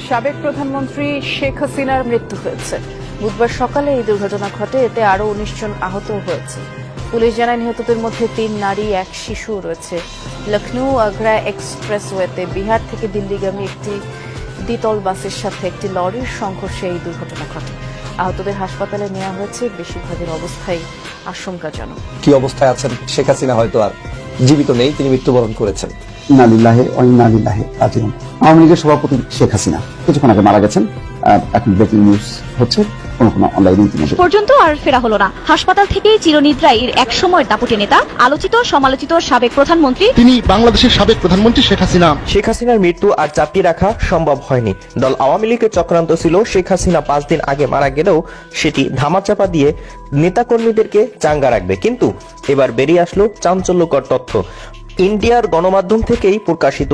সাবেক প্রধানমন্ত্রী শেখ হাসিনার মৃত্যু হয়েছে। বুধবার সকালে এই দুর্ঘটনা ঘটে, এতে আরও 19 জন আহত হয়েছে। পুলিশ জানায় নিহতদের মধ্যে 3 নারী, 1 শিশু রয়েছে। লখনৌ আগ্রা এক্সপ্রেসওয়েতে বিহার থেকে দিল্লিগামী একটি দ্বিতল বাসের সাথে একটি লরির সংঘর্ষে এই দুর্ঘটনা ঘটে। আহতদের হাসপাতালে নেওয়া হয়েছে, বেশিরভাগের অবস্থাই আশঙ্কাজনক। কি অবস্থায় আছেন শেখ হাসিনা হয়তো আর জীবিত নেই, তিনি মৃত্যুবরণ করেছেন। ইন্না লিল্লাহি ওয়া ইন্না ইলাইহি রাজিউন। আওয়ামী লীগের সভাপতি শেখ হাসিনা কিছুক্ষণ আগে মারা গেছেন। এখন ব্রেকিং নিউজ হচ্ছে কোন অনলাইনে পর্যন্ত আর ফেরা হলো না। হাসপাতাল থেকেই চিরনিদ্রায় এক সময়ের দাপুটে নেতা, আলোচিত সমালোচিত সাবেক প্রধানমন্ত্রী, তিনি বাংলাদেশের সাবেক প্রধানমন্ত্রী শেখ হাসিনা। শেখ হাসিনার মৃত্যু আর চাপিয়ে রাখা সম্ভব হয়নি। দল আওয়ামী লীগের চক্রান্ত ছিল শেখ হাসিনা 5 দিন আগে মারা গেলেও সেটি ধামাচাপা দিয়ে নেতাকর্মীদেরকে চাঙ্গা রাখবে। কিন্তু এবার বেরিয়ে আসলো চাঞ্চল্যকর তথ্য। ইন্ডিয়ার গণমাধ্যম থেকেই প্রকাশিত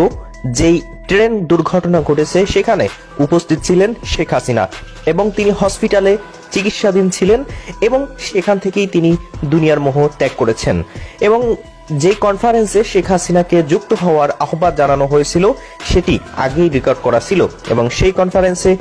যেই ট্রেন দুর্ঘটনা ঘটেছে সেখানে উপস্থিত ছিলেন শেখ হাসিনা এবং তিনি হসপিটালে চিকিৎসাধীন ছিলেন এবং সেখান থেকেই তিনি দুনিয়ার মোহ ত্যাগ করেছেন। এবং যে কনফারেন্সে শেখ হাসিনাকে যুক্ত হওয়ার আহ্বান জানানো হয়েছিল সেটি আগেই রেকর্ড করা ছিল এবং সেই কনফারেন্সে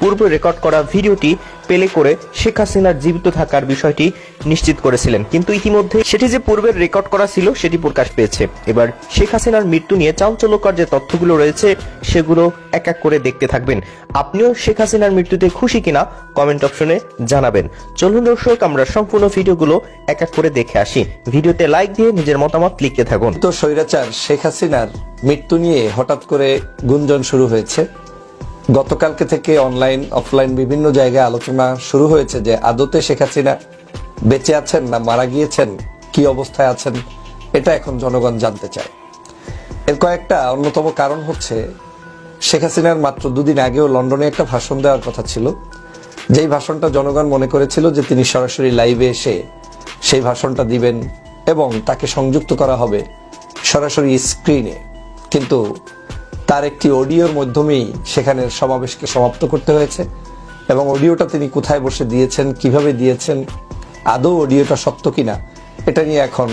পূর্বে রেকর্ড করা ভিডিওটি প্লে করে শেখ হাসিনার জীবিত থাকার বিষয়টি নিশ্চিত করেছিলেন। কিন্তু ইতিমধ্যে সেটি যে পূর্বের রেকর্ড করা ছিল সেটি প্রকাশ পেয়েছে। এবার শেখ হাসিনার মৃত্যু নিয়ে চাঞ্চল্যকর যে তথ্যগুলো রয়েছে সেগুলো এক এক করে দেখতে থাকবেন। আপনিও শেখ হাসিনার মৃত্যুতে খুশি কিনা কমেন্ট অপশনে জানাবেন। চলুন দর্শক, আমরা সম্পূর্ণ ভিডিওগুলো এক এক করে দেখে আসি। ভিডিওতে লাইক দিয়ে নিজের মতামত লিখতে থাকুন। তো স্বৈরাচার শেখ হাসিনার মৃত্যু নিয়ে হঠাৎ করে গুঞ্জন শুরু হয়েছে। গতকালকে থেকে অনলাইন অফলাইন বিভিন্ন জায়গায় আলোচনা শুরু হয়েছে যে আদতে শেখ হাসিনা বেঁচে আছেন না মারা গিয়েছেন, কি অবস্থায় আছেন, এটা এখন জনগণ জানতে চায়। এর কয়েকটা অন্যতম কারণ হচ্ছে, শেখ হাসিনার মাত্র 2 দিন আগেও লন্ডনে একটা ভাষণ দেওয়ার কথা ছিল, যেই ভাষণটা জনগণ মনে করেছিল যে তিনি সরাসরি লাইভে এসে সেই ভাষণটা দিবেন এবং তাকে সংযুক্ত করা হবে সরাসরি স্ক্রিনে। কিন্তু তার একটি অডিওর মাধ্যমেই সেখানের সমাবেশকে সমাপ্ত করতে হয়েছে এবং অডিওটা তিনি কোথায় বসে দিয়েছেন, কিভাবে দিয়েছেন, আদৌ অডিওটা সত্য কিনা, এটা নিয়ে এখন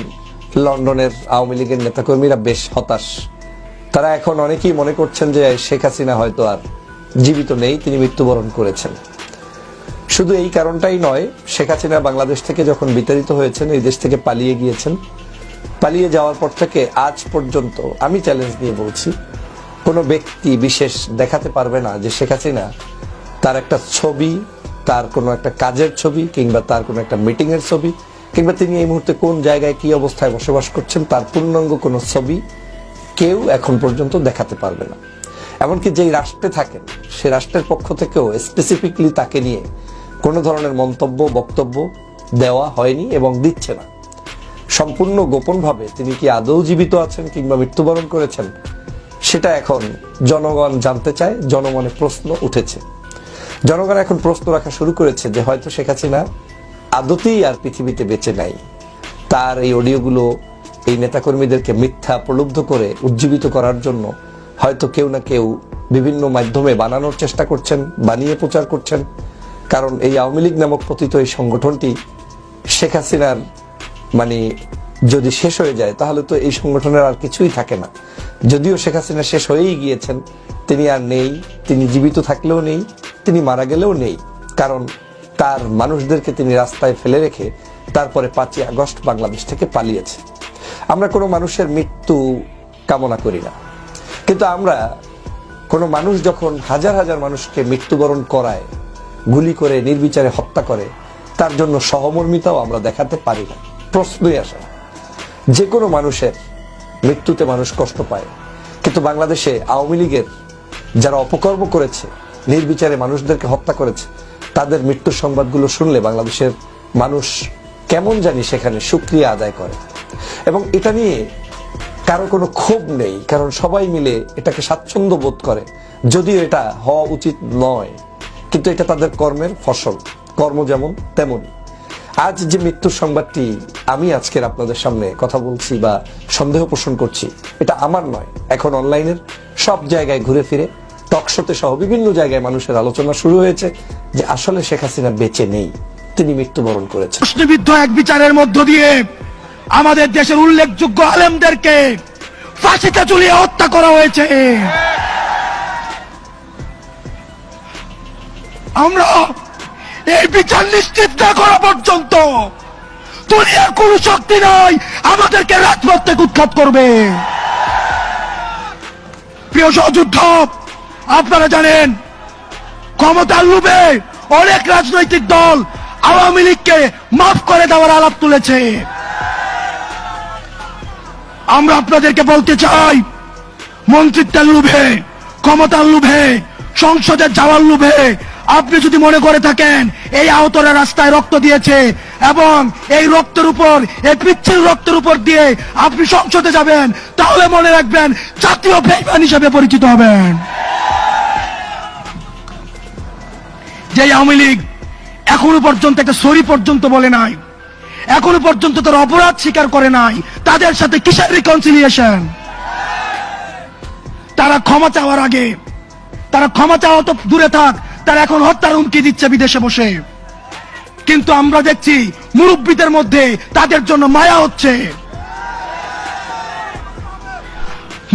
লন্ডনের আওয়ামী লীগের নেতাকর্মীরা বেশ হতাশ। তারা এখন অনেকেই মনে করছেন যে শেখ হাসিনা হয়তো আর জীবিত নেই, তিনি মৃত্যুবরণ করেছেন। শুধু এই কারণটাই নয়, শেখ হাসিনা বাংলাদেশ থেকে যখন বিতাড়িত হয়েছেন, এই দেশ থেকে পালিয়ে গিয়েছেন, পালিয়ে যাওয়ার পর থেকে আজ পর্যন্ত আমি চ্যালেঞ্জ দিয়ে বলছি, কোনো ব্যক্তি বিশেষ দেখাতে পারবে না যে শেখ হাসিনা তার একটা ছবি, তার কোনো একটা কাজের ছবি কিংবা তার কোনো একটা মিটিং এর ছবি কিংবা তিনি এই মুহূর্তে কোন জায়গায় কি অবস্থায় বসবাস করছেন তার পূর্ণাঙ্গ কোনো ছবি কেউ এখন পর্যন্ত দেখাতে পারবে না। এমনকি যেই রাষ্ট্রে থাকেন সে রাষ্ট্রের পক্ষ থেকেও স্পেসিফিকলি তাকে নিয়ে কোনো ধরনের মন্তব্য বক্তব্য দেওয়া হয়নি এবং দিচ্ছে না। সম্পূর্ণ গোপনভাবে তিনি কি আদৌ জীবিত আছেন কিংবা মৃত্যুবরণ করেছেন সেটা এখন জনগণ জানতে চায়। জনমনে প্রশ্ন উঠেছে, জনগণ এখন প্রশ্ন রাখা শুরু করেছে যে হয়তো শেখ হাসিনা আদতেই আর পৃথিবীতে বেঁচে নাই। তার এই অডিওগুলো এই নেতাকর্মীদেরকে মিথ্যা প্রলুব্ধ করে উজ্জীবিত করার জন্য হয়তো কেউ না কেউ বিভিন্ন মাধ্যমে বানানোর চেষ্টা করছেন, বানিয়ে প্রচার করছেন। কারণ এই আওয়ামী লীগ নামক পতিত এই সংগঠনটি শেখ হাসিনার যদি শেষ হয়ে যায় তাহলে তো এই সংগঠনের আর কিছুই থাকে না। যদিও শেখ হাসিনা শেষ হয়েই গিয়েছেন, তিনি আর নেই, তিনি জীবিত থাকলেও নেই, তিনি মারা গেলেও নেই। কারণ তার মানুষদেরকে তিনি রাস্তায় ফেলে রেখে তারপরে 5ই আগস্ট বাংলাদেশ থেকে পালিয়েছে। আমরা কোনো মানুষের মৃত্যু কামনা করি না, কিন্তু আমরা কোনো মানুষ যখন হাজার হাজার মানুষকে মৃত্যুবরণ করায়, গুলি করে নির্বিচারে হত্যা করে, তার জন্য সহমর্মিতাও আমরা দেখাতে পারি না। প্রশ্নই আসে না। যে কোনো মানুষের মৃত্যুতে মানুষ কষ্ট পায়, কিন্তু বাংলাদেশে আওয়ামী লীগের যারা অপকর্ম করেছে, নির্বিচারে মানুষদেরকে হত্যা করেছে, তাদের মৃত্যুর সংবাদগুলো শুনলে বাংলাদেশের মানুষ কেমন জানি সেখানে শুকরিয়া আদায় করে এবং এটা নিয়ে কারো কোনো ক্ষোভ নেই, কারণ সবাই মিলে এটাকে স্বাচ্ছন্দ্য বোধ করে। যদিও এটা হওয়া উচিত নয়, কিন্তু এটা তাদের কর্মের ফসল, কর্ম যেমন তেমনই। আজ যে মৃত্যুর সংবাদটি আমি আজকের আপনাদের সামনে কথা বলছি বা সন্দেহ পোষণ করছি, এটা আমার নয়। এখন অনলাইনের সব জায়গায় ঘুরে ফিরে টকশোতে সহ বিভিন্ন জায়গায় মানুষের আলোচনা শুরু হয়েছে যে আসলে শেখ হাসিনা বেঁচে নেই, তিনি মৃত্যুবরণ করেছেন। প্রশ্নবিদ্ধ এক বিচারের মধ্য দিয়ে আমাদের দেশের উল্লেখযোগ্য আলেমদেরকে ফাঁসিতে ঝুলিয়ে হত্যা করা হয়েছে। আমরা এই বিচার নিশ্চিত না করা পর্যন্ত দুনিয়ার কোন শক্তি নাই আমাদেরকে রাজপথ থেকে উৎখাত করবে। প্রিয় সহযোদ্ধ, আপনারা জানেন ক্ষমতার লোভে অনেক রাজনৈতিক দল আওয়ামী লীগকে মাফ করে দেওয়ার আলাপ তুলেছে। আমরা আপনাদেরকে বলতে চাই, মন্ত্রিত্বের লোভে, ক্ষমতার লোভে, সংসদে যাওয়ার লোভে আপনি যদি মনে করে থাকেন এই আহতরা রাস্তায় রক্ত দিয়েছে এবং এই রক্তের উপর, এই পিচ্ছিল রক্তের উপর দিয়ে আপনি সংসদে যাবেন, তাহলে মনে রাখবেন জাতীয় বেঈমান হিসেবে পরিচিত হবেন। যে আওয়ামী লীগ এখনো পর্যন্ত একটা সরি পর্যন্ত বলে নাই, এখনো পর্যন্ত তার অপরাধ স্বীকার করে নাই, তাদের সাথে কিসের রিকনসিলিয়েশন? তারা ক্ষমা চাওয়ার আগে, তারা ক্ষমা চাওয়া তো দূরে থাক, তারা এখন হত্যার হুমকি দিচ্ছে বিদেশে বসে। কিন্তু আমরা দেখছি মুরব্বীদের মধ্যে তাদের জন্য মায়া হচ্ছে।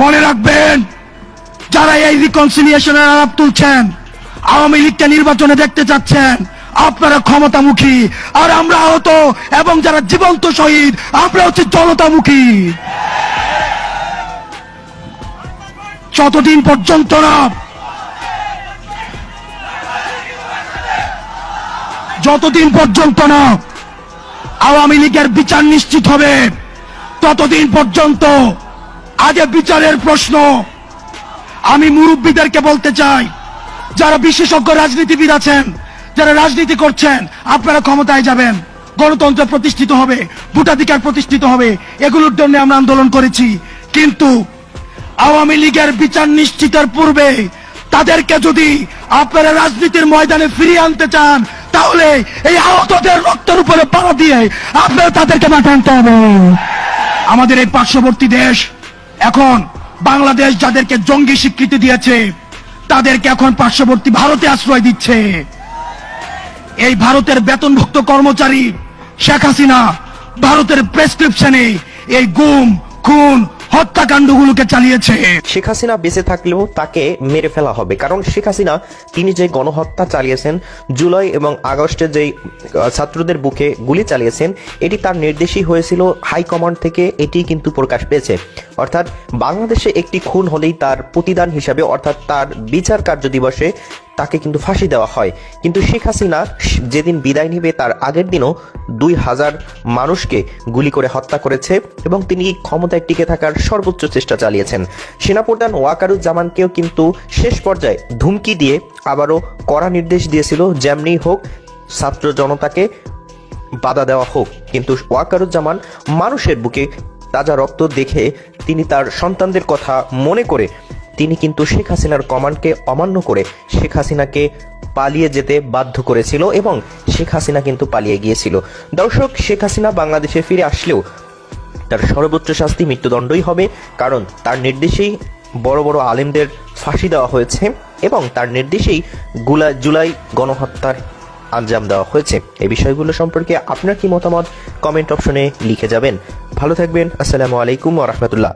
মনে রাখবেন, যারা এই রিকনসিলিয়েশনের আলাপ তুলছেন, আওয়ামী লীগকে নির্বাচনে দেখতে চাচ্ছেন, আপনারা ক্ষমতামুখী, আর আমরা আহত এবং যারা জীবন্ত শহীদ, আমরা হচ্ছে জনতামুখী। যতদিন পর্যন্ত না আওয়ামী লীগের বিচার নিশ্চিত হবে, ততদিন পর্যন্ত আগে বিচারের প্রশ্ন। আমি মুরব্বীদেরকে বলতে চাই, যারা বিশেষজ্ঞ রাজনীতিবিদ আছেন, যারা রাজনীতি করছেন, আপনারা ক্ষমতায় যাবেন, গণতন্ত্র প্রতিষ্ঠিত হবে, ভোটাধিকার প্রতিষ্ঠিত হবে, এগুলোর জন্য আমরা আন্দোলন করেছি। কিন্তু আওয়ামী লীগের বিচার নিশ্চিতের পূর্বে তাদেরকে যদি আপনারা রাজনীতির ময়দানে ফিরিয়ে আনতে চান, তাহলে এই আহতদের রক্তের উপরে পাড়া দিয়ে আপনারা তাদেরকে মাঠে আনতে হবে। আমাদের এই পার্শ্ববর্তী দেশ এখন বাংলাদেশ যাদেরকে জঙ্গি স্বীকৃতি দিয়েছে, তাদেরকে এখন পার্শ্ববর্তী ভারতে আশ্রয় দিচ্ছে। এই ভারতের বেতনভুক্ত কর্মচারী শেখ হাসিনা ভারতের প্রেসক্রিপশনে এই গুম, খুন, হত্যাকাণ্ডগুলোকে চালিয়েছে। শেখ হাসিনা বেঁচে থাকলেও তাকে মেরে ফেলা হবে, কারণ শেখ হাসিনা তিনি যে গণহত্যা চালিয়েছেন, জুলাই এবং আগস্টে যেই ছাত্রদের বুকে গুলি চালিয়েছেন, এটি তার নির্দেশই হয়েছিল হাইকমান্ড থেকে, এটি কিন্তু প্রকাশ পেয়েছে। অর্থাৎ বাংলাদেশে একটি খুন হলেই তার প্রতিদান হিসাবে, অর্থাৎ তার বিচার কার্য দিবসে তাকে কিন্তু ফাঁসি দেওয়া হয়। কিন্তু শেখ হাসিনা যেদিন বিদায় নিবে তার আগের দিনও 2000 মানুষকে গুলি করে হত্যা করেছে এবং তিনি ক্ষমতায় টিকে থাকার সর্বোচ্চ চেষ্টা চালিয়েছেন। সেনাপ্রধান ওয়াকারুজ্জামানকেও কিন্তু শেষ পর্যায়ে ধুমকি দিয়ে আবারও কড়া নির্দেশ দিয়েছিল, যেমনি হোক ছাত্র জনতাকে বাধা দেওয়া হোক। কিন্তু ওয়াকারুজ্জামান মানুষের বুকে তাজা রক্ত দেখে তিনি তার সন্তানদের কথা মনে করে তিনি কিন্তু শেখ হাসিনার কমান্ডকে অমান্য করে শেখ হাসিনাকে পালিয়ে যেতে বাধ্য করেছিল এবং শেখ হাসিনা কিন্তু পালিয়ে গিয়েছিল। দর্শক, শেখ হাসিনা বাংলাদেশে ফিরে আসলেও তার সর্বোচ্চ শাস্তি মৃত্যুদণ্ডই হবে, কারণ তার নির্দেশেই বড় বড় আলেমদের ফাঁসি দেওয়া হয়েছে এবং তার নির্দেশেই জুলাই গণহত্যার আঞ্জাম দেওয়া হয়েছে। এই বিষয়গুলো সম্পর্কে আপনার কি মতামত কমেন্ট অপশনে লিখে যাবেন। ভালো থাকবেন। আসসালামু আলাইকুম ওয়া রাহমাতুল্লাহ।